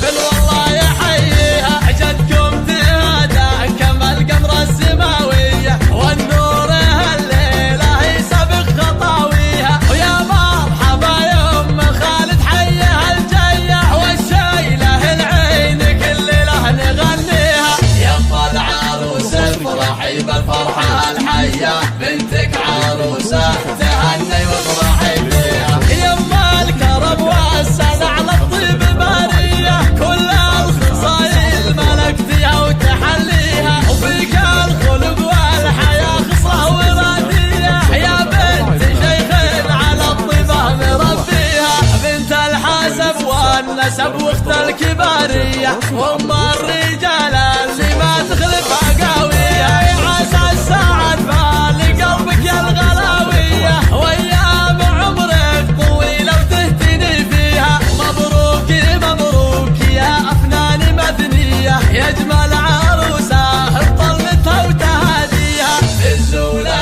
الحفل والله يحييها، جدكم تهادى كما القمر السماوية، والنور هالليلة يسبق خطاويها، ويا مرحبا يا ام خالد حيها الجاية، والشايلة العين كل ليلة نغنيها، يما العروسة افرحي بالفرحة الحية، بنتك عروسة تهني وافرحي فيها، يما الكرم والسنة على الطيب بارية، كل الخصايل ملكتيها وتحليها، وفيك الخلق والحياة خصلة ورادية، يا بنت شيخ على الطيبة مربيها، بنت الحسب والنسب واخت الكبارية، وام الرجال اللي ما تخلف قاوية، عسى الساعة تفال قلبك يا الغلاوية، وايام عمرك طويلة وتهتني فيها، مبروك مبروك يا افنان مدنية، يا اجمل عروسة بطلتها وتهاديها، الزولة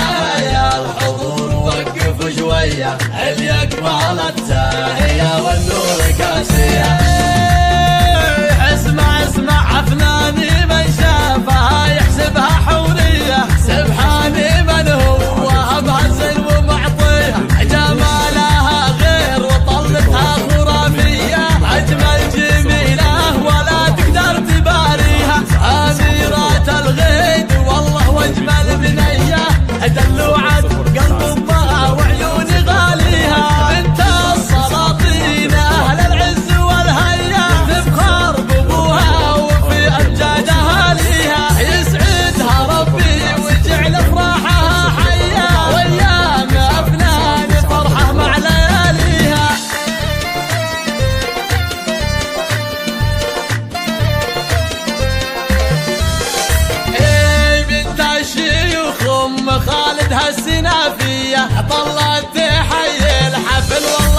يا الحضور وقف شوية، اللي يقبل التهية والنور كاسية، اسمع اسمع افناني من شافها يحسبها حورية، سبحان من هو وهبها الزين ومعطيها، جمالها غير وطلتها خرافية، اجمل جميلة ولا تقدر تباريها، اميرة الغيد والله واجمل بنية، دلوعة قلب امها وعيوني غاليها، بنت السلاطين اهل العز والهيا، تفخر بابوها وفي امجادها ليها، يسعدها ربي ويجعل افراحها حية، وايام افنان فرحة مع لياليها. بنت الشيوخ ام خالد هالسنافية، طلت تحيي الحفل والله